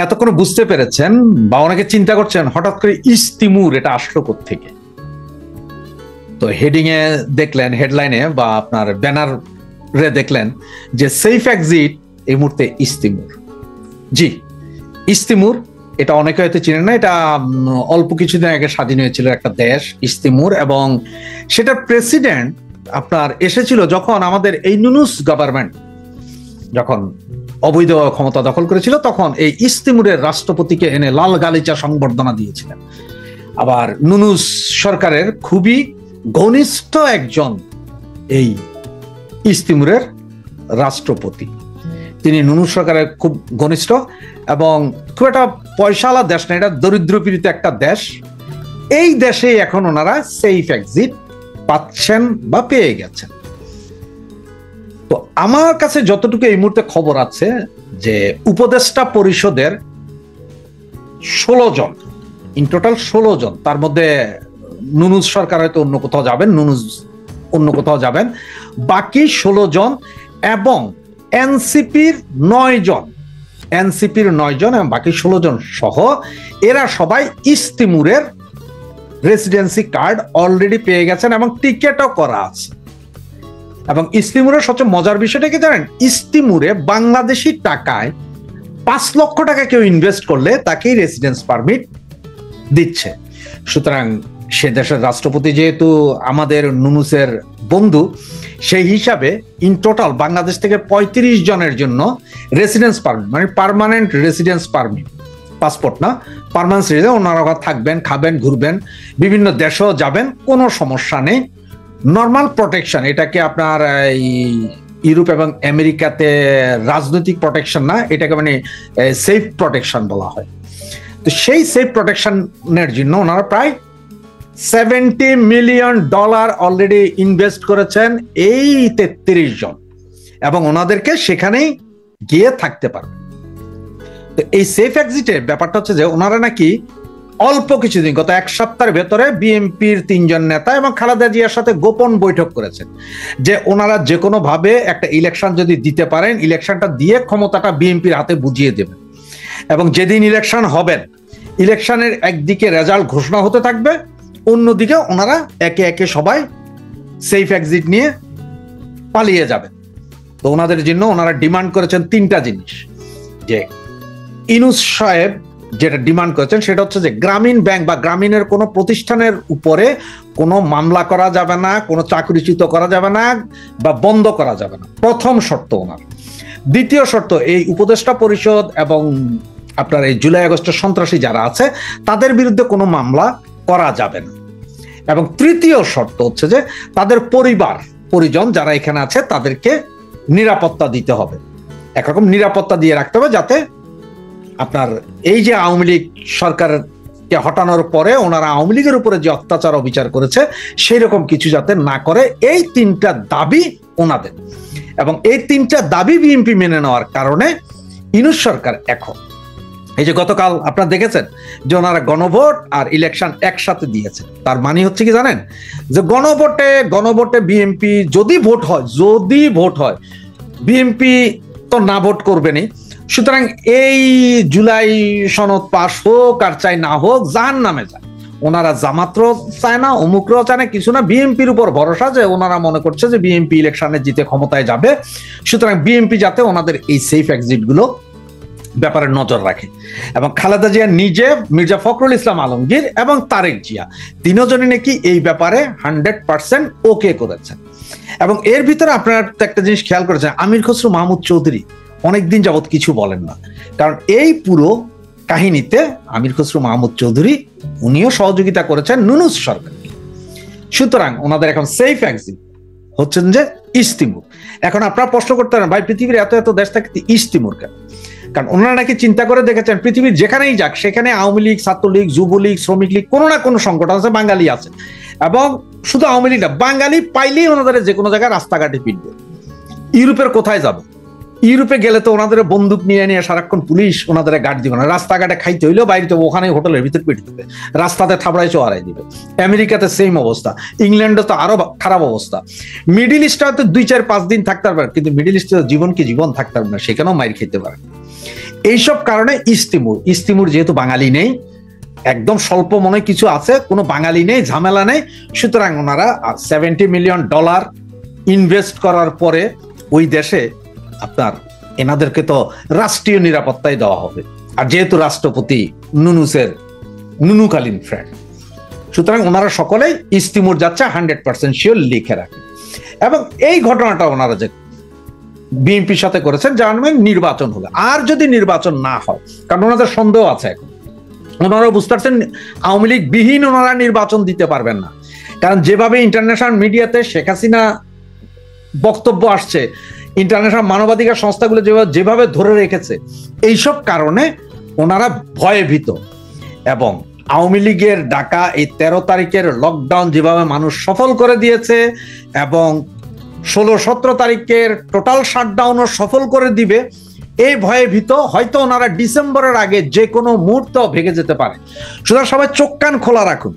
এতক্ষণ বুঝতে পেরেছেন বা অনেকে চিন্তা করছেন হঠাৎ করে ইস্তিমুর এটা আসলো কোত্থেকে। তো হেডিং এ দেখলেন, হেডলাইনে বা আপনার ব্যানার রে দেখলেন যে সেফ এক্সিট এই মুহূর্তে ইস্তিমুর। জি, ইস্তিমুর এটা অনেকে হয়তো চিনেন না, এটা অল্প কিছুদিন আগে স্বাধীন হয়েছিল একটা দেশ ইস্তিমুর, এবং সেটার প্রেসিডেন্ট আপনার এসেছিল যখন আমাদের এই নুনুস গভর্নমেন্ট যখন অবৈধ ক্ষমতা দখল করেছিল, তখন এই ইস্তিমুরের রাষ্ট্রপতিকে এনে লাল গালিচা সংবর্ধনা দিয়েছিলেন। আবার নুনুস সরকারের খুবই ঘনিষ্ঠ একজন এই ইস্তিমুরের রাষ্ট্রপতি, তিনি নুনুস সরকারের খুব ঘনিষ্ঠ এবং খুব একটা পয়সাওয়ালা দেশ না, এটা দরিদ্র পীড়িত একটা দেশ। এই দেশে এখন ওনারা সেফ এক্সিট পাচ্ছেন বা পেয়ে গেছেন। তো আমার কাছে যতটুকু এই মুহূর্তে খবর আছে যে উপদেষ্টা পরিষদের 16 জন, ইন টোটাল 16 জন, তার মধ্যে নুনুস সরকার হয়তো অন্য কোথাও যাবেন, নুনুস অন্য কোথাও যাবেন, বাকি 16 জন এবং এনসিপির 9 জন, এনসিপির 9 জন এবং বাকি 16 জন সহ এরা সবাই ইস্তিমুরের রেসিডেন্সি কার্ড অলরেডি পেয়ে গেছেন এবং টিকেটও করা আছে। এবং ইস্তিমুরের সবচেয়ে মজার বিষয়টা কি জানেন, ইস্তিমুরে বাংলাদেশি টাকায় 5 লক্ষ টাকা কেউ ইনভেস্ট করলে তাকেই রেসিডেন্স পারমিট দিচ্ছে। সুতরাং সে দেশের রাষ্ট্রপতি যেহেতু আমাদের নুনুসের বন্ধু, সেই হিসাবে ইন টোটাল বাংলাদেশ থেকে 35 জনের জন্য রেসিডেন্স পারমিট, মানে পার্মানেন্ট রেসিডেন্স পারমিট, পাসপোর্ট না, পার্মানেন্ট রেসিডেন্স, ওনারা থাকবেন, খাবেন, ঘুরবেন, বিভিন্ন দেশেও যাবেন, কোনো সমস্যা নেই, নর্মাল প্রোটেকশন। এটাকে আপনার ইউরোপ এবং আমেরিকাতে রাজনৈতিক প্রোটেকশন না, এটাকে মানে সেফ প্রোটেকশন বলা হয়। তো সেই সেফ প্রোটেকশনের জন্য ওনারা প্রায় $70 মিলিয়ন অলরেডি ইনভেস্ট করেছেন এই 33 জন, এবং ওনাদেরকে সেখানেই গিয়ে থাকতে পারবে। তো এই সেফ এক্সিটের ব্যাপারটা হচ্ছে যে ওনারা নাকি অল্প কিছুদিন, গত 1 সপ্তাহের ভেতরে বিএনপির 3 জন নেতা এবং খালেদা জিয়ার সাথে গোপন বৈঠক করেছেন যে ওনারা যে কোনো ভাবে একটা ইলেকশন যদি দিতে পারেন, ইলেকশনটা দিয়ে ক্ষমতাটা বিএনপির হাতে বুঝিয়ে দেবেন, এবং যেদিন ইলেকশন হবেন, ইলেকশনের একদিকে রেজাল্ট ঘোষণা হতে থাকবে, অন্যদিকে ওনারা একে একে সবাই সেফ এক্সিট নিয়ে পালিয়ে যাবেন। তো ওনাদের জন্য ওনারা ডিমান্ড করেছেন 3টা জিনিস। যে ইউনূস সাহেব যেটা ডিমান্ড করেছেন সেটা হচ্ছে যে গ্রামীণ ব্যাংক বা গ্রামীণের কোনো প্রতিষ্ঠানের উপরে কোনো মামলা করা যাবে না, কোনো চাকরিচ্যুত করা যাবে না বা বন্ধ করা যাবে না, প্রথম শর্ত ওনার। দ্বিতীয় শর্ত, এই উপদেষ্টা পরিষদ এবং আপনার এই জুলাই আগস্টের সন্ত্রাসী যারা আছে তাদের বিরুদ্ধে কোনো মামলা করা যাবে না। এবং তৃতীয় শর্ত হচ্ছে যে তাদের পরিজন যারা এখানে আছে তাদেরকে নিরাপত্তা দিতে হবে, একরকম নিরাপত্তা দিয়ে রাখতে হবে, যাতে আপনার এই যে আওয়ামী লীগ সরকারকে হটানোর পরে ওনারা আওয়ামী লীগের উপরে যে অত্যাচার অবিচার করেছে সেই রকম কিছু যাতে না করে। এই 3টা দাবি ওনাদের, এবং এই 3টা দাবি বিএনপি মেনে নেওয়ার কারণে ইউনূস সরকার এখন এই যে গতকাল আপনারা দেখেছেন যে ওনারা গণভোট আর ইলেকশন একসাথে দিয়েছে। তার মানে হচ্ছে কি জানেন, যে গণভোটে বিএনপি যদি ভোট হয় বিএনপি তো না ভোট করবেনই। সুতরাং এই জুলাই সনদ পাস হোক আর চাই না হোক, জাহান্নামে যায়, ওনারা জামাতও চায় না, অমুকরাও চায় না, কিছু না, বিএনপির উপর ভরসা, যে ওনারা মনে করছে যে বিএনপি ইলেকশনে জিতে ক্ষমতায় যাবে। সুতরাং বিএনপি যাতে ওনাদের এই সেফ এক্সিট গুলো ব্যাপারে নজর রাখে। এবং খালেদা জিয়া নিজে, মির্জা ফখরুল ইসলাম আলমগীর এবং তারেক জিয়া 3 জনই নাকি এই ব্যাপারে 100% ওকে করেছেন। এবং এর ভিতরে আপনারা একটা জিনিস খেয়াল করেছেন, আমির খসরু মাহমুদ চৌধুরী অনেকদিন যাবৎ কিছু বলেন না, কারণ এই পুরো কাহিনীতে আমির খসরু মাহমুদ চৌধুরী উনিও সহযোগিতা করেছেন নুনুস সরকারকে। সুতরাং ওনাদের এখন সেফ এক্সিট হচ্ছেন যে ইস্তিমুর। এখন আপনারা প্রশ্ন করতে পারেন, ভাই পৃথিবীর এত দেশ থাকে ইস্তিমুর কেন? কারণ ওনারা নাকি চিন্তা করে দেখেছেন পৃথিবীর যেখানেই যাক সেখানে আওয়ামী লীগ, ছাত্রলীগ, যুবলীগ, শ্রমিক লীগ, কোনো না কোনো সংগঠন আছে, বাঙালি আছে, এবং শুধু আওয়ামী লীগ না, বাঙালি পাইলেই ওনাদের যে কোনো জায়গায় রাস্তাঘাটে পিটবে। ইউরোপের কোথায় যাবে? ইউরোপে গেলে তো ওনাদের বন্দুক নিয়ে সারাক্ষণ পুলিশ ওনাদের গার্ড দিবে না, রাস্তাঘাটে খাইতে হইলেও বাইরে ওখানে হোটেলের ভিতর পেটে দিবে, রাস্তাতে থাবড়ায় চড়াই দিবে। আমেরিকাতে সেম অবস্থা, ইংল্যান্ডে তো আরো খারাপ অবস্থা। মিডিল ইস্টে হয়তো 2, 4, 5 দিন থাকতে পারবে, কিন্তু মিডিল ইস্টে জীবন থাকতে পারবে না, সেখানেও মাইর খেতে পারে। এইসব কারণে ইস্তিমুর যেহেতু বাঙালি নেই, একদম স্বল্প মনে কিছু আছে, কোনো বাঙালি নেই, ঝামেলা নেই, সুতরাং ওনারা $70 মিলিয়ন ইনভেস্ট করার পরে ওই দেশে আপনার এনাদেরকে তো রাষ্ট্রীয় নিরাপত্তাই দেওয়া হবে। আর যেহেতু রাষ্ট্রপতি নুনুকালীন ফ্রেন্ড, সুতরাং ওনারা সকলেই ইস্তিমুর যাচ্ছে 100% শিওর লিখে রাখেন। এবং এই ঘটনাটা ওনারা যে বিএনপির সাথে করেছেন, যার মানে নির্বাচন হবে। আর যদি নির্বাচন না হয়, কারণ ওনাদের সন্দেহ আছে, এখন ওনারা বুঝতে পারছেন আওয়ামী লীগ বিহীন ওনারা নির্বাচন দিতে পারবেন না। কারণ যেভাবে ইন্টারন্যাশনাল মিডিয়াতে শেখ হাসিনা বক্তব্য আসছে, ইন্টারন্যাশনাল মানবাধিকার সংস্থাগুলো যেভাবে ধরে রেখেছে, এইসব কারণে ওনারা ভয়ে ভীত। এবং আওয়ামী লীগের ডাকা এই 13 তারিখের লকডাউন যেভাবে মানুষ সফল করে দিয়েছে, এবং 16-17 তারিখের টোটাল শাটডাউনও সফল করে দিবে, এই ভয়ে ভীত। হয়তো ওনারা ডিসেম্বরের আগে যে কোনো মুহূর্ত ভেঙে যেতে পারে। সুতরাং সবাই চোখ কান খোলা রাখুন।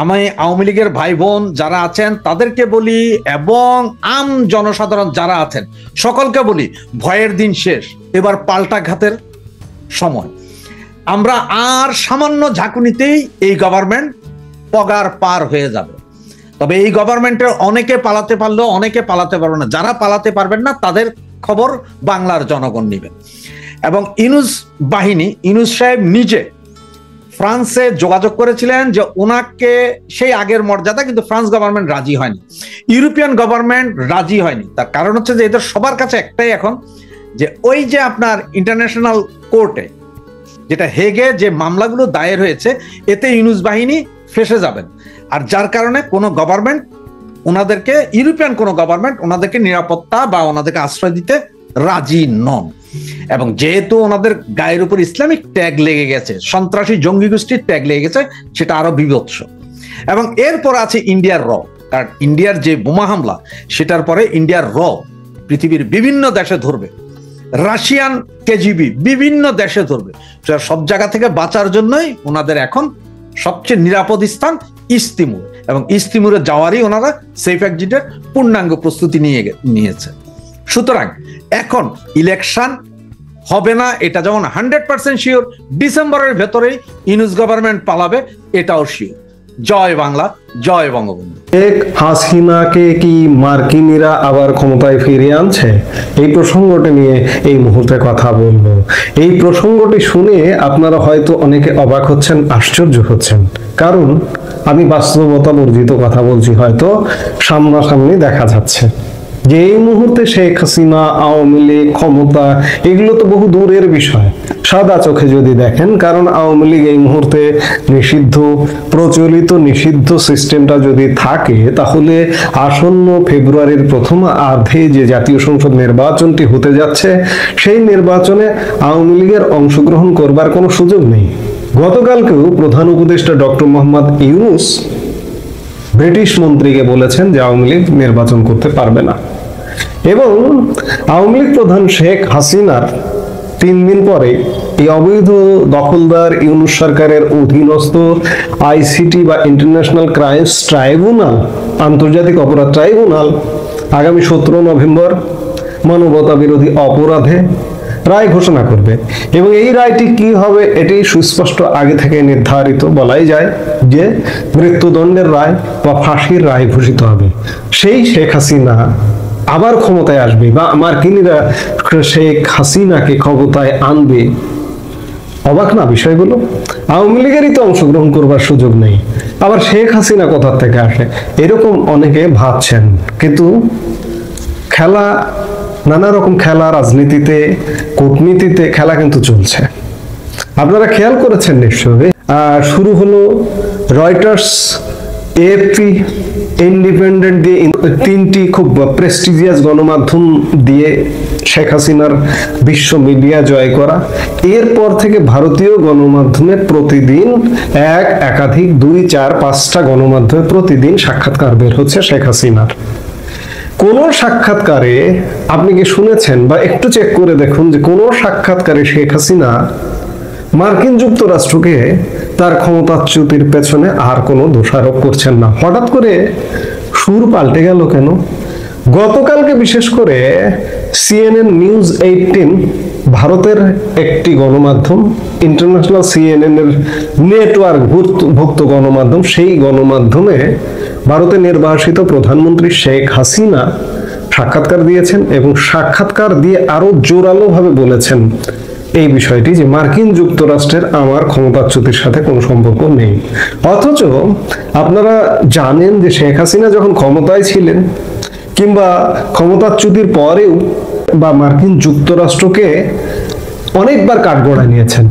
আমি আওয়ামী লীগের ভাই বোন যারা আছেন তাদেরকে বলি, এবং আম জনসাধারণ যারা আছেন সকলকে বলি, ভয়ের দিন শেষ, এবার পাল্টাঘাতের সময়। আমরা আর সামান্য ঝাঁকুনিতেই এই গভর্নমেন্ট পগার পার হয়ে যাবে। তবে এই গভর্নমেন্টের অনেকে পালাতে পারলেও অনেকে পালাতে পারবে না। যারা পালাতে পারবেন না তাদের খবর বাংলার জনগণ নেবেন। এবং ইউনূস সাহেব নিজে ফ্রান্সে যোগাযোগ করেছিলেন যে ওনাকে সেই আগের মর্যাদা, কিন্তু ফ্রান্স গভর্নমেন্ট রাজি হয়নি, ইউরোপিয়ান গভর্নমেন্ট রাজি হয়নি। তার কারণ হচ্ছে যে এদের সবার কাছে একটাই এখন, যে ওই যে আপনার ইন্টারন্যাশনাল কোর্টে যেটা হেগে যে মামলাগুলো দায়ের হয়েছে, এতে ইউনূস বাহিনী ফেসে যাবেন। আর যার কারণে কোনো গভর্নমেন্ট ওনাদেরকে, ইউরোপিয়ান কোনো গভর্নমেন্ট ওনাদেরকে নিরাপত্তা বা ওনাদেরকে আশ্রয় দিতে রাজি নন। এবং যেহেতু ওনাদের গায়ের উপর ইসলামিক ট্যাগ লেগে গেছে, সন্ত্রাসী জঙ্গি গোষ্ঠীর ট্যাগ লেগে গেছে, সেটা আরো বিভৎস। এবং এরপর আছে ইন্ডিয়ার র, কারণ ইন্ডিয়ার যে বোমা হামলা, সেটার পরে ইন্ডিয়ার র পৃথিবীর বিভিন্ন দেশে ধরবে, রাশিয়ান কেজিবি বিভিন্ন দেশে ধরবে। সব জায়গা থেকে বাঁচার জন্যই ওনাদের এখন সবচেয়ে নিরাপদ স্থান ইস্তিমুর, এবং ইস্তিমুরে যাওয়ারই ওনারা সেফ এক্সিটের পূর্ণাঙ্গ প্রস্তুতি নিয়েছে। সুতরাং এখন ইলেকশন হবে না, এটা যেমন 100% শিওর, ডিসেম্বরের ভেতরেই ইউনূস গভর্নমেন্ট পালাবে, এটাও শিওর। জয় বাংলা, জয় বঙ্গবন্ধু। শেখ হাসিনাকে কি মার্কিনিরা আবার ক্ষমতায় ফিরিয়ে আনছে? এই প্রসঙ্গটি নিয়ে এই মুহূর্তে কথা বলবো। এই প্রসঙ্গটি শুনে আপনারা হয়তো অনেকে অবাক হচ্ছেন, আশ্চর্য হচ্ছেন, কারণ আমি বাস্তবতা বর্জিত কথা বলছি, হয়তো সামনাসামনি দেখা যাচ্ছে যে এই মুহূর্তে শেখ হাসিনা, আওয়ামী লীগ, ক্ষমতা, এগুলো তো বহু দূরের বিষয় সাদা চোখে যদি দেখেন। কারণ আওয়ামী লীগ এই মুহূর্তে নিষিদ্ধ, প্রচলিত নিষিদ্ধ সিস্টেমটা যদি থাকে, তাহলে আসন্ন ফেব্রুয়ারির প্রথমার্ধে যে জাতীয় সংসদ নির্বাচনটি হতে যাচ্ছে, সেই নির্বাচনে আওয়ামী লীগের অংশগ্রহণ করবার কোনো সুযোগ নেই। গতকালকেও প্রধান উপদেষ্টা ডক্টর মোহাম্মদ ইউনূস ব্রিটিশ মন্ত্রীকে বলেছেন যে আওয়ামী লীগ নির্বাচন করতে পারবে না। এবং আওয়ামী লীগ প্রধান শেখ হাসিনার 3 দিন পরে এই অবৈধ দখলদার ইউনূস সরকারের অধীনস্থ আইসিটি বা ইন্টারন্যাশনাল ক্রাইমস ট্রাইব্যুনাল, আন্তর্জাতিক অপরাধ ট্রাইব্যুনাল আগামী 17 নভেম্বর মানবতা বিরোধী অপরাধে রায় ঘোষণা করবে। এবং এই রায়টি কি হবে এটি সুস্পষ্ট আগে থেকে নির্ধারিত, বলাই যায় যে মৃত্যুদণ্ডের রায় বা ফাঁসির রায় ঘোষিত হবে। সেই শেখ হাসিনা আবার ক্ষমতায় আসবে, বা মার্কিনিরা শেখ হাসিনাকে ক্ষমতায় আনবে। অবাক না বিষয়গুলো? আওয়ামী লীগেরই তো অংশগ্রহণ করবার সুযোগ নেই, আবার শেখ হাসিনা কোথা থেকে আসে, এরকম অনেকে ভাবছেন। কিন্তু খেলা, নানা রকম খেলা, রাজনীতিতে, কূটনীতিতে খেলা কিন্তু চলছে। আপনারা খেয়াল করেছেন নিশ্চয়ই। শুরু হলো রয়টার্স, এএফপি, ইন্ডিপেন্ডেন্ট দিয়ে 3টি খুব প্রেস্টিজিয়াস গণমাধ্যম দিয়ে শেখ হাসিনার বিশ্ব মিডিয়া জয় করা। এরপর থেকে ভারতীয় গণমাধ্যমে প্রতিদিন একাধিক 2, 4, 5টা গণমাধ্যমে প্রতিদিন সাক্ষাৎকার বের হচ্ছে শেখ হাসিনার। কোন সাক্ষাৎকারে আপনি কি শুনেছেন, বা একটু চেক করে দেখুন যে কোন সাক্ষাৎকারে শেখ হাসিনা মার্কিন যুক্তরাষ্ট্রকে তার ক্ষমতাচ্যুতির পেছনে আর কোনো দোষারোপ করছেন না। হঠাৎ করে সুর পাল্টে গেল কেন? গতকালকে বিশেষ করে CNN News 18 ভারতের একটি গণমাধ্যম, ইন্টারন্যাশনাল CNN এর নেটওয়ার্ক ভুক্ত গণমাধ্যম, সেই গণমাধ্যমে ভারতের নির্বাসিত প্রধানমন্ত্রী শেখ হাসিনা সাক্ষাৎকার দিয়েছেন এবং সাক্ষাৎকার দিয়ে আরো জোরালোভাবে বলেছেন এই বিষয়টি যে মার্কিন যুক্তরাষ্ট্রের আমার ক্ষমতাচ্যুতির সাথে কোনো সম্পর্ক নেই। অথচ আপনারা জানেন যে শেখ হাসিনা যখন ক্ষমতায় ছিলেন কিংবা ক্ষমতাচ্যুতির পরেও বা মার্কিন যুক্তরাষ্ট্রকে অনেকবার কাঠগড়ায় নিয়েছেন।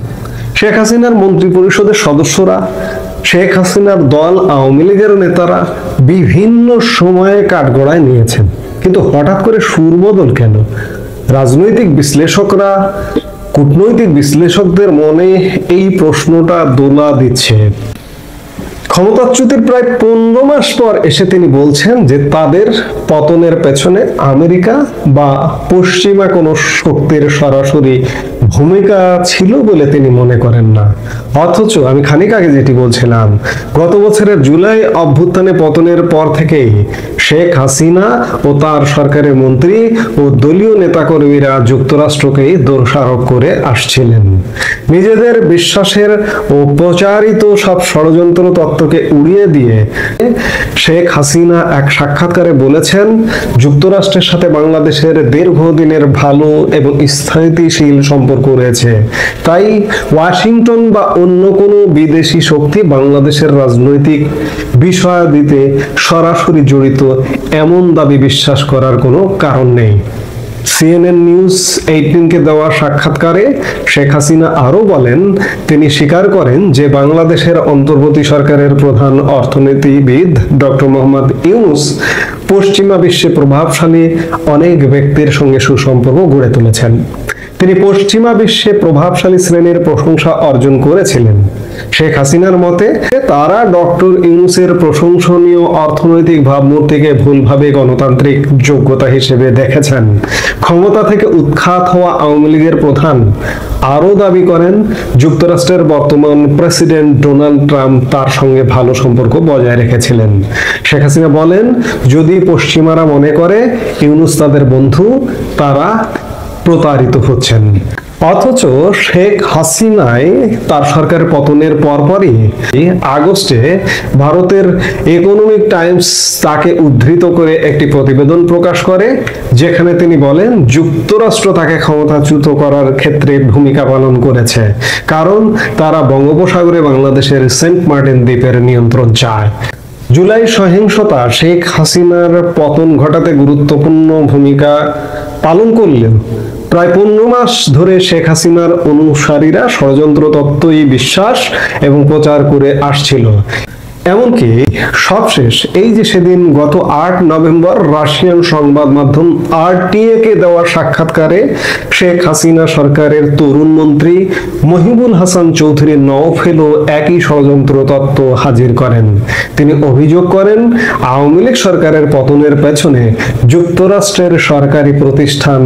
শেখ হাসিনার মন্ত্রী পরিষদের সদস্যরা, শেখ হাসিনার দল আওয়ামী লীগের নেতারা বিভিন্ন সময়ে কাঠগড়ায় নিয়েছেন, কিন্তু হঠাৎ করে সুরবদল কেন? রাজনৈতিক বিশ্লেষকরা, কূটনৈতিক বিশ্লেষকদের মনে এই প্রশ্নটা দোলা দিচ্ছে। ক্ষমতাচ্যুতির প্রায় 15 মাস পর এসে তিনি বলছেন যে তাদের পতনের পেছনে আমেরিকা বা পশ্চিমা কোনো শক্তির সরাসরি ভূমিকা ছিল বলে তিনি মনে করেন না। অথচ আমি খানিক আগে যেটি বলছিলাম, গত বছরের জুলাই অভ্যুত্থানে পতনের পর থেকেই শেখ হাসিনা ও তার সরকারের মন্ত্রী ও দলীয় নেতাকর্মীরা যুক্তরাষ্ট্রকেই দোষারোপ করে আসছিলেন। নিজেদের বিশ্বাসের ও প্রচারিত সব ষড়যন্ত্র তত্ত্বকে উড়িয়ে দিয়ে শেখ হাসিনা এক সাক্ষাৎকারে বলেছেন, যুক্তরাষ্ট্রের সাথে বাংলাদেশের দীর্ঘদিনের ভালো এবং স্থিতিশীল সম্পর্ক রয়েছে, তাই ওয়াশিংটন বা অন্য কোনো বিদেশি শক্তি বাংলাদেশের রাজনৈতিক বিষয়াদিতে সরাসরি জড়িত এমন দাবি বিশ্বাস করার কোনো কারণ নেই। CNN নিউজ 18 কে দেওয়া সাক্ষাৎকারে শেখ হাসিনা আরো বলেন, তিনি স্বীকার করেন যে বাংলাদেশের অন্তর্বর্তী সরকারের প্রধান অর্থনীতিবিদ ডক্টর মোহাম্মদ ইউনূস পশ্চিমা বিশ্বে প্রভাবশালী অনেক ব্যক্তির সঙ্গে সুসম্পর্ক গড়ে তুলেছেন। তিনি পশ্চিমা বিশ্বে প্রভাবশালী শ্রেণীর প্রশংসা অর্জন করেছিলেন। শেখ হাসিনার মতে তারা ডক্টর ইউনূসের প্রশংসনীয় অর্থনৈতিক ভাবমূর্তিকে ভুলভাবে গণতান্ত্রিক যোগ্যতা হিসেবে দেখেছেন। ক্ষমতা থেকে উৎখাত হওয়া আওয়ামী লীগের প্রধান আরো দাবি করেন, যুক্তরাষ্ট্রের বর্তমান প্রেসিডেন্ট ডোনাল্ড ট্রাম্প তার সঙ্গে ভালো সম্পর্ক বজায় রেখেছিলেন। শেখ হাসিনা বলেন, যদি পশ্চিমারা মনে করে ইউনূস তাদের বন্ধু, তারা প্রতারিত হচ্ছেন। অথচ শেখ হাসিনাই তার সরকারের পতনের পরপরই আগস্টে ভারতের ইকোনমিক টাইমস তাকে উদ্ধৃত করে একটি প্রতিবেদন প্রকাশ করে, যেখানে তিনি বলেন যুক্তরাষ্ট্র তাকে ক্ষমতাচ্যুত করার ক্ষেত্রে ভূমিকা পালন করেছে, কারণ তারা বঙ্গোপসাগরে বাংলাদেশের সেন্ট মার্টিন দ্বীপের নিয়ন্ত্রণ চায়। জুলাই সহিংসতা শেখ হাসিনার পতন ঘটাতে গুরুত্বপূর্ণ ভূমিকা পালন করলেও প্রায় 15 মাস ধরে শেখ হাসিনার অনুসারীরা ষড়যন্ত্র তত্ত্বই বিশ্বাস এবং প্রচার করে আসছিল। এমনকি সবশেষ এই যে সেদিন গত 8 নভেম্বর রাশিয়ান সংবাদ মাধ্যম RTA কে দেওয়া সাক্ষাৎকারে শেখ হাসিনা সরকারের তরুণ মন্ত্রী মহিবুল হাসান চৌধুরী নওফেলও একই ষড়যন্ত্র তত্ত্ব হাজির করেন। তিনি অভিযোগ করেন, আওয়ামী লীগ সরকারের পতনের পেছনে যুক্তরাষ্ট্রের সরকারি প্রতিষ্ঠান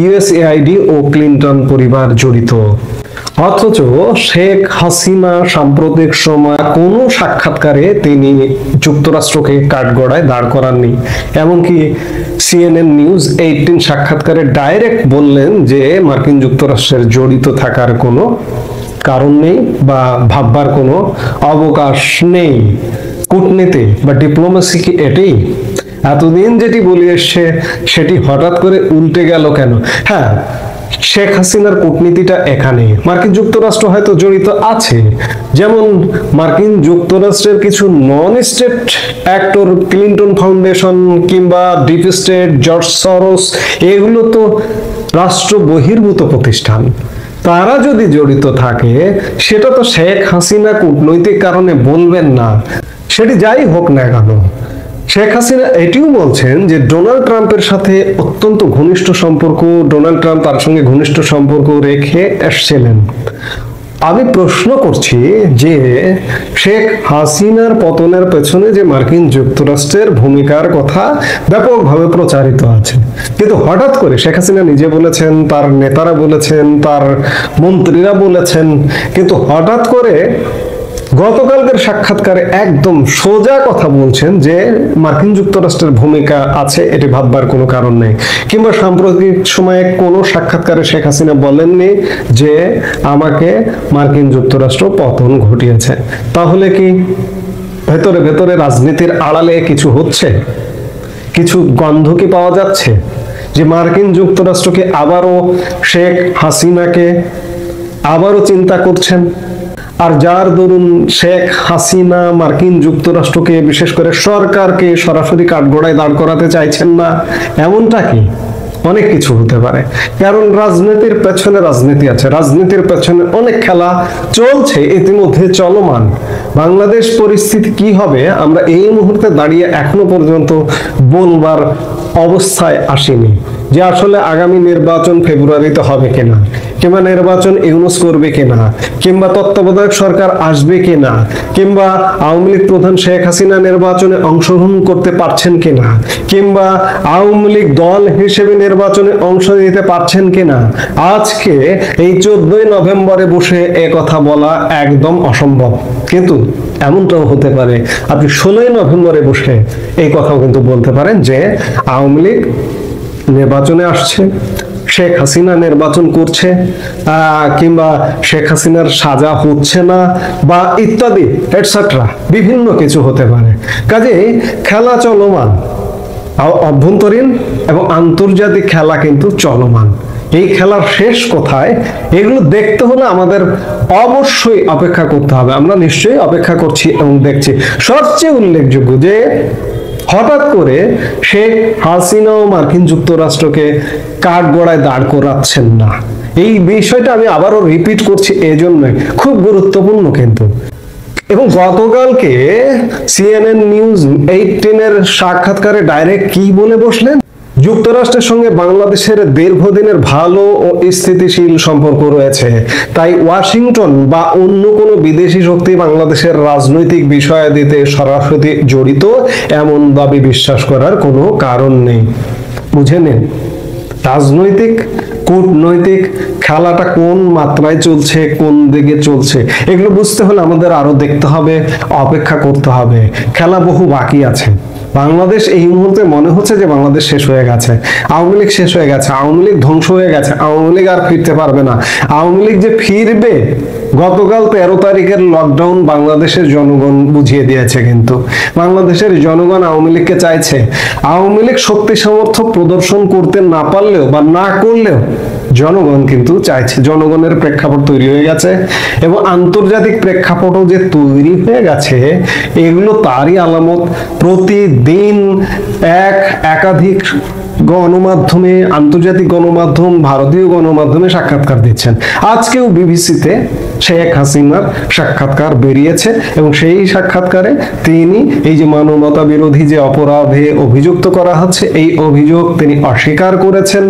USAID ও ক্লিন্টন পরিবার জড়িত। অথচ শেখ হাসিনা সাম্প্রতিক সময় কোনো সাক্ষাৎকারে তিনি যুক্তরাষ্ট্রকে কাঠগড়ায় দাঁড় করাননি। এমনকি CNN নিউজ 18 সাক্ষাৎকারে ডাইরেক্ট বললেন যে মার্কিন যুক্তরাষ্ট্রের জড়িত থাকার কোনো কারণ নেই বা ভাববার কোনো অবকাশ নেই। কূটনীতি বা ডিপ্লোমেসি কি এটাই? এতদিন যেটি বলে এসছে সেটি হঠাৎ করে উল্টে গেল কেন? হ্যাঁ, শেখ হাসিনার কূটনীতিটা এখানে, মার্কিন যুক্তরাষ্ট্র হয়তো জড়িত আছে, যেমন মার্কিন যুক্তরাষ্ট্রের কিছু non state actor, Clinton foundation কিংবা ডিপ স্টেট, জর্জ সরোস, এগুলো তো রাষ্ট্র বহির্ভূত প্রতিষ্ঠান। তারা যদি জড়িত থাকে সেটা তো শেখ হাসিনা কূটনৈতিক কারণে বলবেন না, সেটি যাই হোক না কেন। শেখ হাসিনা এটিও বলছেন যে ডোনাল্ড ট্রাম্পের সাথে অত্যন্ত ঘনিষ্ঠ সম্পর্ক, ডোনাল্ড ট্রাম্প তার সঙ্গে ঘনিষ্ঠ সম্পর্ক রেখে এসেছিলেন। আমি প্রশ্ন করছি যে শেখ হাসিনার পতনের পেছনে যে মার্কিন যুক্তরাষ্ট্রের ভূমিকার কথা ব্যাপকভাবে প্রচারিত আছে, কিন্তু হঠাৎ করে শেখ হাসিনা নিজে বলেছেন, তার নেতারা বলেছেন, তার মন্ত্রীরা বলেছেন, কিন্তু হঠাৎ করে গতকালকের সাক্ষাৎকারে একদম সোজা কথা বলছেন যে মার্কিন যুক্তরাষ্ট্রের ভূমিকা আছে, এটি ভাববার কোনো কারণ নেই। কিংবা সাম্প্রতিক সময়ে কোনো সাক্ষাৎকারে শেখ হাসিনা বলেননি যে আমাকে মার্কিন যুক্তরাষ্ট্র পতন ঘটিয়েছে। তাহলে কি ভেতরে ভেতরে রাজনীতির আড়ালে কিছু হচ্ছে, কিছু গন্ধ কি পাওয়া যাচ্ছে যে মার্কিন যুক্তরাষ্ট্রকে আবারও শেখ হাসিনাকে আবারও চিন্তা করছেন? আর যার দরুন শেখ হাসিনা মার্কিন যুক্তরাষ্ট্রকে, বিশেষ করে সরকারকে সরাসরি কাঠগড়ায় দাঁড় করাতে চাইছেন না, এমনটা কি? অনেক কিছু হতে পারে, কারণ রাজনীতির পেছনে রাজনীতি আছে, রাজনীতির পেছনে অনেক খেলা চলছে, ইতিমধ্যে চলমান। বাংলাদেশ পরিস্থিতি কি হবে আমরা এই মুহূর্তে দাঁড়িয়ে এখনো পর্যন্ত বলবার অবস্থায় আসেনি যে আসলে আগামী নির্বাচন ফেব্রুয়ারিতে হবে কিনা, কিংবা নির্বাচন ইউনুস করবে কিনা, কিংবা তত্ত্বাবধায়ক সরকার আসবে কিনা, কিংবা আওয়ামী লীগ প্রধান শেখ হাসিনা নির্বাচনে অংশগ্রহণ করতে পারছেন কিনা, কিংবা আওয়ামী লীগ দল হিসেবে নির্বাচনে অংশ নিতে পারছেন কিনা। আজকে এই 14ই নভেম্বরে বসে এ কথা বলা একদম অসম্ভব, কিন্তু এমনটাও হতে পারে আপনি 16ই নভেম্বরে বসে এই কথাও কিন্তু বলতে পারেন যে আওয়ামী লীগ নির্বাচনে আসছে, শেখ হাসিনা নির্বাচন করছে, কিংবা শেখ হাসিনার সাজা হচ্ছে না, বা ইত্যাদি এটসেট্রা বিভিন্ন কিছু হতে পারে। কাজে খেলা চলমান, অভ্যন্তরীণ এবং আন্তর্জাতিক খেলা কিন্তু চলমান। এই খেলার শেষ কোথায়, এগুলো দেখতে হলে আমাদের অবশ্যই অপেক্ষা করতে হবে। আমরা নিশ্চয়ই অপেক্ষা করছি এবং দেখছি। সবচেয়ে উল্লেখযোগ্য যে হঠাৎ করে শেখ হাসিনা ও মার্কিন যুক্তরাষ্ট্রকে কাঠগড়ায় দাঁড় করাচ্ছেন না, এই বিষয়টা আমি আবারও রিপিট করছি, এজন্যই খুব গুরুত্বপূর্ণ কিন্তু। এবং গতকালকে CNN নিউজ 18 সাক্ষাৎকারে ডাইরেক্ট কি বলে বসলেন? যুক্তরাষ্ট্রের সঙ্গে বাংলাদেশের দীর্ঘদিনের ভালো ও স্থিতিশীল সম্পর্ক রয়েছে, তাই ওয়াশিংটন বা অন্য কোনো বিদেশি শক্তি বাংলাদেশের রাজনৈতিক বিষয়াদিতে সরাসরি জড়িত এমন দাবি বিশ্বাস করার কোনো কারণ নেই। বুঝে নিন, রাজনৈতিক কূটনৈতিক খেলাটা কোন মাত্রায় চলছে, কোন দিকে চলছে, এগুলো বুঝতে হলে আমাদের আরো দেখতে হবে, অপেক্ষা করতে হবে। খেলা বহু বাকি আছে। বাংলাদেশ এই মুহূর্তে মনে হচ্ছে যে বাংলাদেশ শেষ হয়ে গেছে, আওয়ামী লীগ শেষ হয়ে গেছে, আওয়ামী লীগ ধ্বংস হয়ে গেছে, আওয়ামী লীগ আর ফিরতে পারবে না। আওয়ামী লীগ যে ফিরবে, গতকাল 13 তারিখের লকডাউন বাংলাদেশের জনগণ বুঝিয়ে দিয়েছে। কিন্তু বাংলাদেশের জনগণ আওয়ামী লীগকে চাইছে। আওয়ামী লীগ শক্তি সামর্থ্য প্রদর্শন করতে না পারলেও বা না করলেও জনগণ কিন্তু চাইছে। জনগণের প্রেক্ষাপট তৈরি হয়ে গেছে এবং আন্তর্জাতিক প্রেক্ষাপটও যে তৈরি হয়ে গেছে, এগুলো তারই আলামত। প্রতিদিন একাধিক গণমাধ্যমে, আন্তর্জাতিক গণমাধ্যম, ভারতীয় গণমাধ্যমে সাক্ষাৎকার দিচ্ছেন। আজকেও বিবিসিতে শেখ হাসিনার সাক্ষাৎকার বেরিয়েছে এবং সেই সাক্ষাৎকারে তিনি এই যে মানবতা বিরোধী যে অপরাধে অভিযুক্ত করা হচ্ছে, এই অভিযোগ তিনি অস্বীকার করেছেন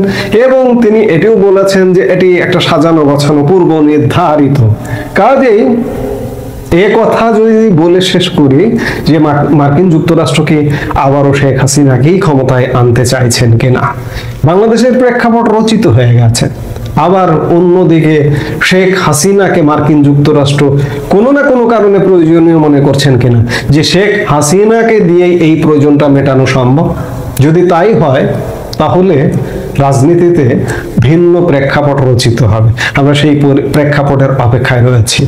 এবং তিনি এটিও বলেছেন যে এটি একটা সাজানো গোছানো পূর্ব নির্ধারিত। কাজেই এ কথা যদি বলে শেষ করি যে মার্কিন যুক্তরাষ্ট্রকে আবারও শেখ হাসিনাকেই ক্ষমতায় আনতে চাইছেন কিনা, বাংলাদেশের প্রেক্ষাপট রচিত হয়ে গেছে। আবার অন্যদিকে শেখ হাসিনাকে মার্কিন যুক্তরাষ্ট্র কোনো না কোনো কারণে প্রয়োজনীয় মনে করছেন কিনা, যে শেখ হাসিনাকে দিয়েই এই প্রয়োজনটা মেটানো সম্ভব। যদি তাই হয় তাহলে রাজনীতিতে ভিন্ন প্রেক্ষাপট রচিত হবে। আমরা সেই প্রেক্ষাপটের অপেক্ষায় রয়েছি।